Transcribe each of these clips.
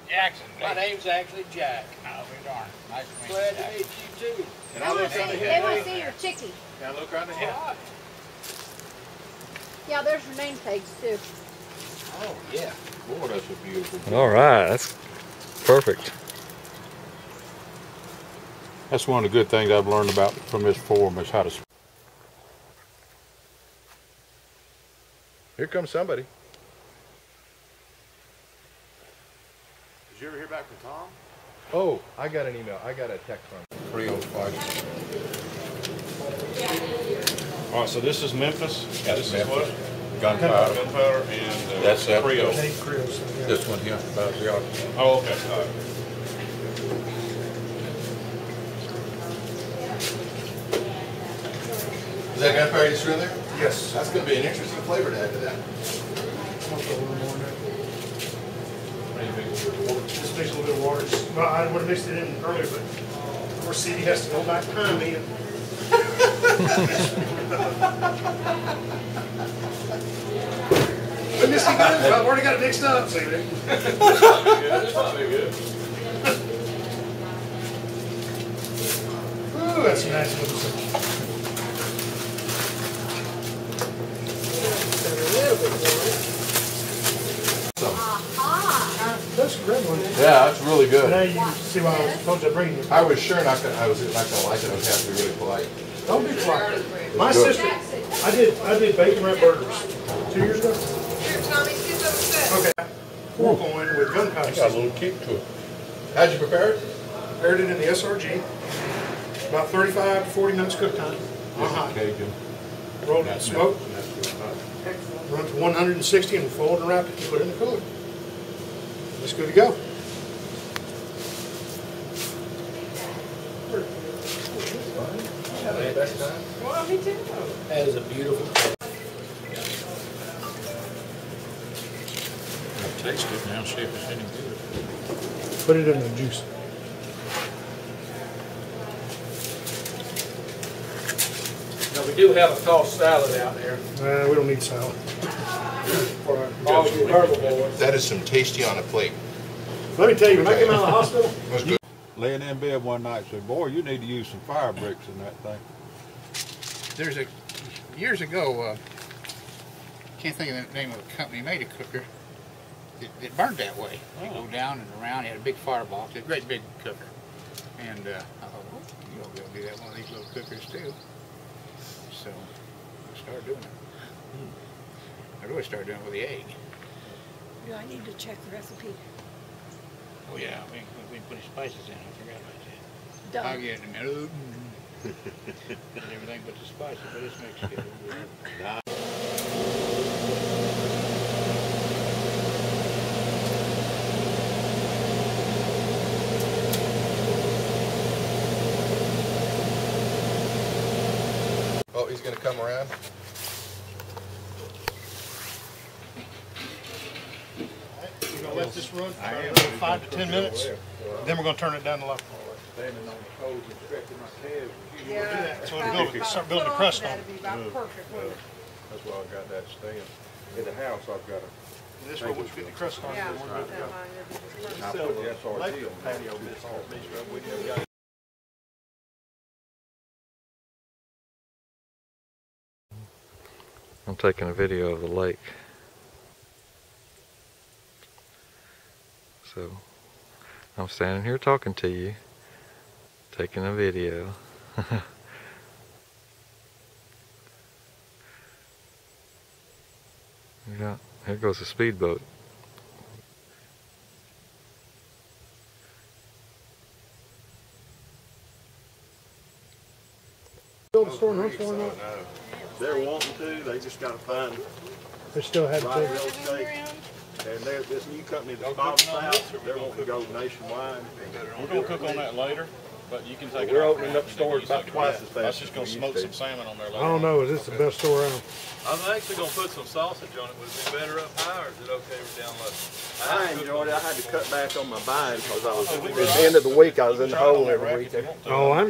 Jackson. My name's actually Jack. Oh, we darn. Nice to meet you, Glad Jack. to meet you too. Can I look under They here? want to see your chickie. Can I look under here? Yeah, there's your name tags too. Oh yeah. Boy, that's a beautiful. All right, that's perfect. That's one of the good things I've learned about from this forum is how to. Here comes somebody. Did you ever hear back from Tom? Oh, I got an email. I got a text from him. Creole spice. All right, so this is Memphis. That's This is what? Gunpowder. Gunpowder and That's that. Creole. This one here, about the yard. Oh, okay. All right. Is that gunpowder just in there? Yes. That's going to be an interesting flavor to add to that. Just mix a little bit of water. Well, I would have mixed it in earlier, but of course, CD has to go back behind me. But this is good. I've already got it mixed up. See, Rick? This might be good. Ooh, that's a nice little. That's a great one. Yeah, that's really good. Now you see why I told you to bring you. I was sure I was not going to like it. I would have to be really polite. Don't be quiet. My good. sister, I did bacon wrap burgers 2 years ago. Here, Tommy, get those Okay. Pork loin with gunpowder. Got a little kick to it. How'd you prepare it? Prepared it in the SRG. About 35 to 40 minutes cook time. On Cajun. Rolled it in smoke. Run to 160 and fold and wrap it and put it in the cooler. It's good to go. Well, me too. That is a beautiful. I'll taste it now, see if it's any good. Put it in the juice. Now we do have a tossed salad out there We don't need salad. for all you herbivores. That is some tasty on a plate. Let me tell you, when I came out of the hospital, That's good. Laying in bed one night, said, "Boy, you need to use some fire bricks in that thing." There's a, years ago, can't think of the name of the company, made a cooker. It burned that way. You go down and around, it had a big firebox, a great big cooker. And I thought, well, you'll be able to do that one of these little cookers too. So we started doing it. I really started doing it with the egg. Do I need to check the recipe? Oh yeah, we put spices in, I forgot about that. Done. I'll get it in a minute. And everything but the spices, but it's mixed together. Oh, he's going to come around. we're going to let this run for another 5 to 10 minutes. Then we're going to turn it down to low. Standing on the toes and stretching my calves. Yeah. So we'll start building a crust on it. That'd be about perfect. wouldn't it? That's why I got that stand. In the house, I've got a. This way, we'll get the crust on it. Yeah. Then we're good to go. That line, that'd be just I perfect. put the SRG on patio biscuit. I'm taking a video of the lake. So I'm standing here talking to you, taking a video. Yeah, here goes a speedboat. Build a store in Huntsville or not? They're wanting to, they just gotta find They still have right to. real estate. And this new company that's bought south, they're wanting to go nationwide. We're gonna cook on that later, but you can take it. We're out opening now. up stores about twice as I was fast just as gonna we smoke used some to. salmon on there I later. don't know, is this the best store around? I'm actually gonna put some sausage on it. Would it be better up high, or is it okay with down low? I enjoyed it, I had to cut back on my buying because I was, at the end of the week, I was in the hole every week. Oh, I'm.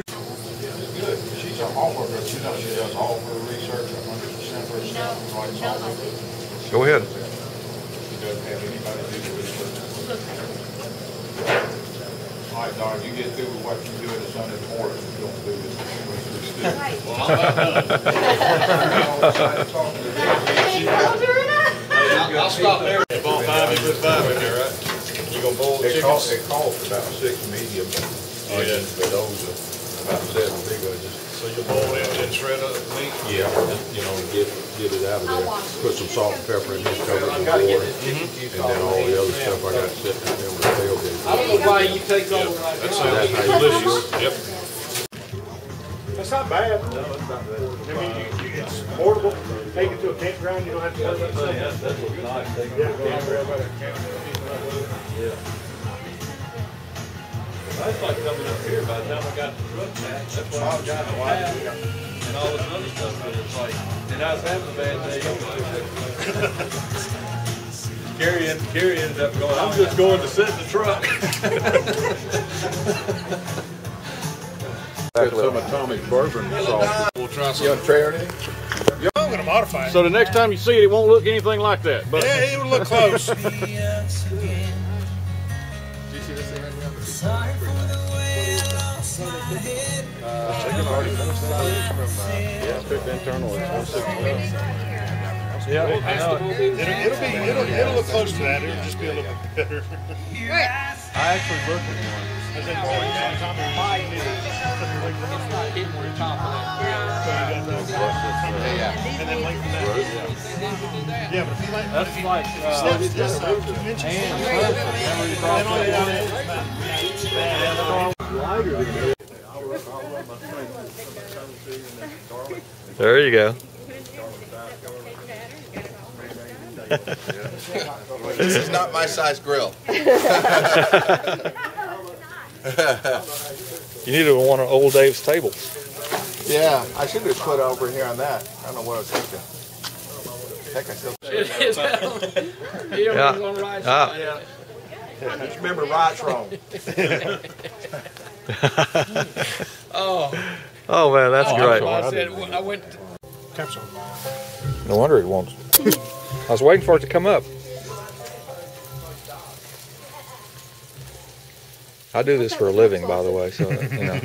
Good. She's all of her, she does all of her research, 100% of her stuff, writes all of it. Go ahead. She doesn't have anybody do the research. Like, dog, you get through with what you do in the Sunday morning, you don't do this. I'll stop there. You bought 5, you put 5 in there, right? You gonna boil the chickens? It costs about 6 medium. Oh, yeah. But those are about 7 big ones. So you boil it and then shred up the meat? Yeah, you know, get it out of there. Put some salt and pepper in this, cover it with water. And then all the other stuff I got sitting out there with the tailgate. I don't know why you take over like That that. sounds delicious. Yep. That's not bad. I mean, it's portable. Take it to a campground, you don't have to worry about stuff. That looks nice. That's like coming up here by the time I got the truck back. That's why I got the path and all this other stuff. But it's like, and I was having a bad day. Carrie ended up going, I'm just going to sit in the truck. Put some atomic bourbon sauce. We'll try some. You want to try anything? I'm gonna modify it. So the next time you see it, it won't look anything like that. But Yeah, it would look close. It'll look close to that. It'll just be a little bit better. I actually looked at one. It's not hidden where the top of that. And then lengthen that. Yeah, but if you like, That's like it's just 2 inches. There you go. This is not my size grill. You need one of old Dave's tables. Yeah, I should have put over here on that. I don't know what I was thinking. Heck, I still. Yeah. Just remember, right's wrong. Oh man, that's great. I said, I went. Capsule. No wonder it won't. I was waiting for it to come up. I do this for a living, by the way, so you know.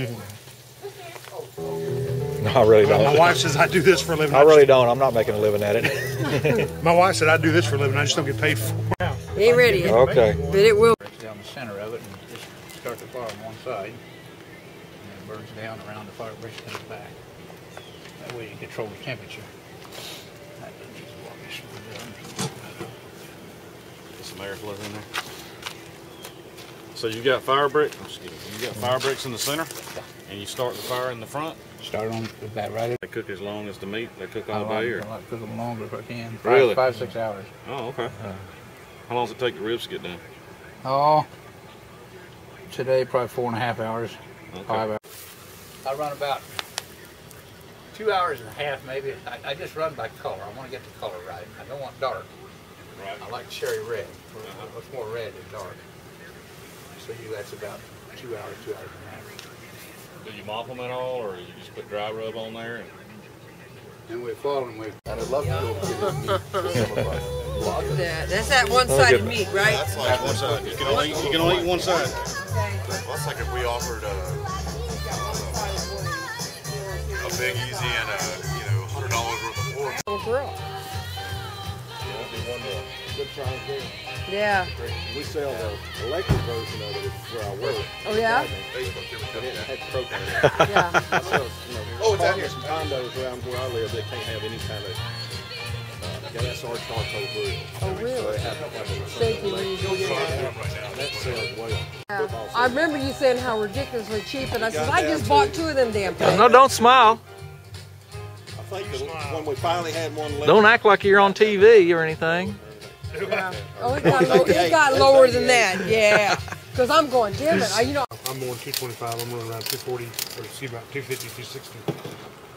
No, I really don't. My wife says I do this for a living. I really don't. I'm not making a living at it. My wife said I do this for a living. I just don't get paid for it. Ain't ready yet, Okay. but it will. Breaks down the center of it and just start the fire on one side. And then it burns down around the fire, breaks comes back. That way you can control the temperature. That doesn't use water. Get some air flow in there. So you got fire bricks. You got fire bricks in the center, and you start the fire in the front. Start on that right. They cook as long as the meat. They cook all I day, or like to cook them longer if I can. Really? 5, 6 hours. oh, okay. How long does it take the ribs to get done? Oh, today probably 4.5 hours, Okay. 5 hours. I run about 2.5 hours maybe. I just run by color. I want to get the color right. I don't want dark. Right. I like cherry red. Much more red than dark. So that's about 2 hours, 2.5 hours. Do you mop them at all, or you just put dry rub on there? And we follow them with. And I'd love to go get Yeah, that's that one-sided meat, right? That's like One side. You can only eat one side. That's like if we offered a Big Easy and $100 worth of pork. Oh, grill. Yeah. We sell the electric version of it where I work. Oh, yeah? It had propane in it. Yeah. I sell, Oh, it's out here. condos around where I live that can't have any kind of gas or charcoal grill. Oh, really? So they have like Shaking these. that sells well. Yeah. I remember you saying how ridiculously cheap, and I said, I just bought 2 of them damn things. No, don't smile. I think that when we finally had one left. Don't act like you're on TV or anything. Yeah. Oh, it got lower than that, yeah. Because I'm going, damn it, you know. I'm more than 225. I'm running around 240 or see about 250, 260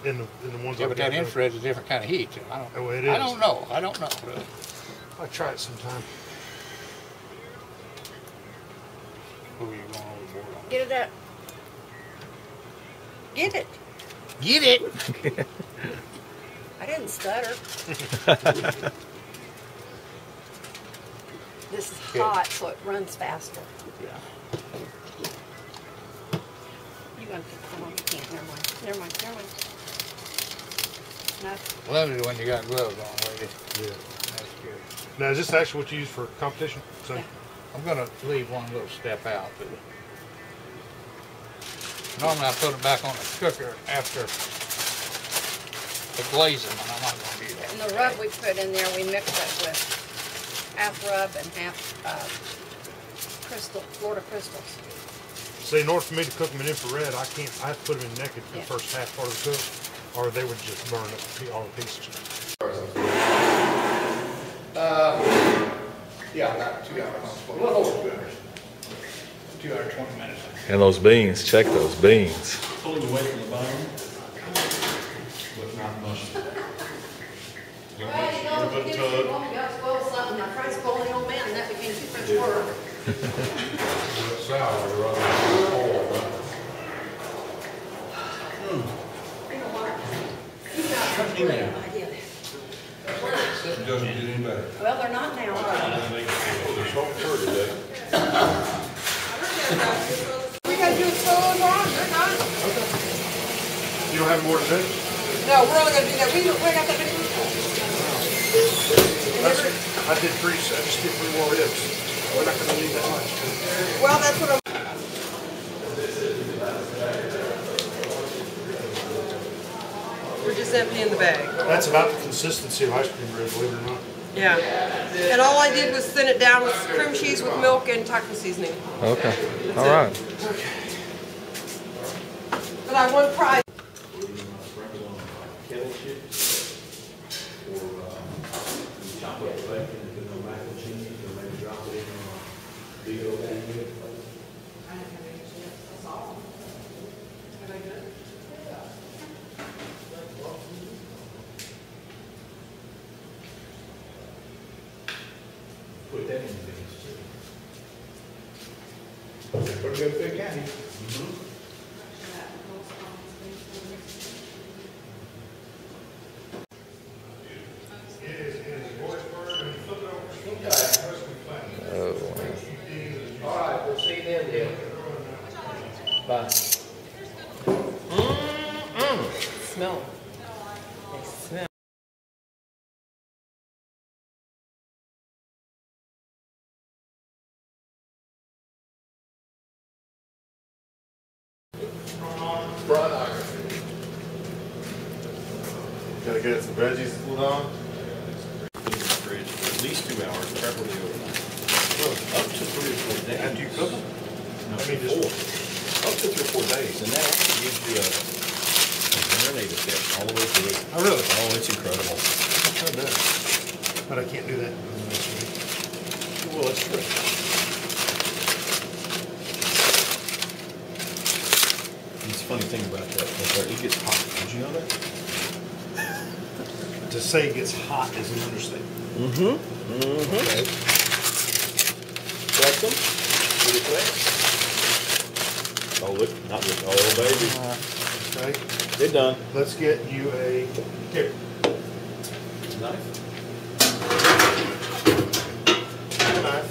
in the ones. Yeah, but that infrared is a different kind of heat. I don't. Oh, it is. I don't know. I'll try it sometime. Who are you going overboard on? Get it up. Get it. Get it. I didn't stutter. This is hot, so it runs faster. Yeah. want to come on? Can't. Never mind. Never mind. Never mind. No. Love it when you got gloves on, lady. Yeah. That's good. Now, is this actually what you use for competition? So, Yeah. I'm gonna leave one little step out. Normally I put it back on the cooker after the glazing, and I'm not gonna do that. And the rub we put in there, we mix it with half rub and half crystal, Florida crystals. say in order for me to cook them in infrared, I have to put them in naked for the first half part of the cook, or they would just burn up all the pieces. Yeah, about 2 hours. A little over 2 hours. 2 hours, 20 minutes. And those beans, check those beans. Pulling away from the bone, but not mushy. Well, you know, if you get your woman got to spoil something, I tried to spoil the old man, and that became too much work. Sour, right? Oil, right? You know what? You've got a brilliant idea there. It doesn't get any better. Well, they're not now. There's hope for today. We gotta do it so long, they're not. You don't have more to do? No, we're only gonna do that. We got that many. I just did 3 more ribs. We're not gonna need that much. Well, that's what I'm. We're just emptying the bag. That's about the consistency of ice cream bread, believe it or not. Yeah. And all I did was thin it down with cream cheese with milk and taco seasoning. Okay. All right. But I won prize. Put that in the beans too. Pretty good big candy. All right, we'll see you then. Bye. Smell. They smell. Gotta get some veggies cooled on. In the fridge for at least 2 hours, preferably overnight. Up to 3 or 4 days. After you cook them? No, I mean, just- up to 3 or 4 days, and that actually gives you a marinade effect all the way through. Oh, really? Oh, it's incredible. I've tried that. But I can't do that. Well, it's true. It's a funny thing about that, it gets hot. Did you know that? To say it gets hot is an understatement. Okay. Flex them. Pretty flex. Oh, look, not look. Oh, baby. Okay. They're done. Let's get you a here. Knife. Knife.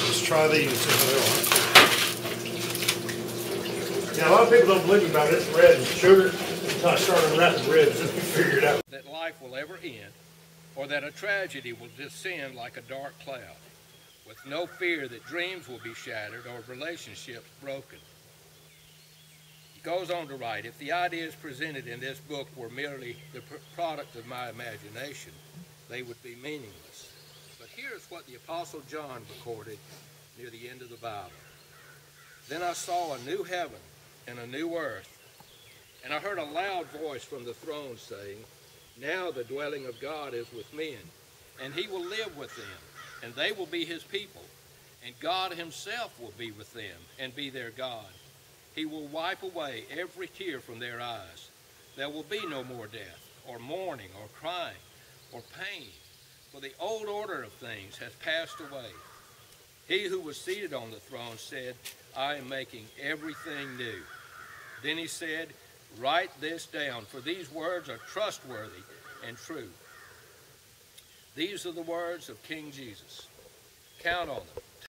Let's try these and see how they are. Yeah, a lot of people don't believe me about it. It's red and sugar. Until I started unwrapping ribs, and we figured it out. That life will ever end, or that a tragedy will descend like a dark cloud, with no fear that dreams will be shattered or relationships broken. He goes on to write, if the ideas presented in this book were merely the product of my imagination, they would be meaningless. But here's what the Apostle John recorded near the end of the Bible. Then I saw a new heaven and a new earth, and I heard a loud voice from the throne saying, now the dwelling of God is with men, and he will live with them, and they will be his people, and God himself will be with them and be their God. He will wipe away every tear from their eyes. There will be no more death, or mourning, or crying, or pain, for the old order of things has passed away. He who was seated on the throne said, I am making everything new. Then he said, write this down, for these words are trustworthy and true. These are the words of King Jesus. Count on them,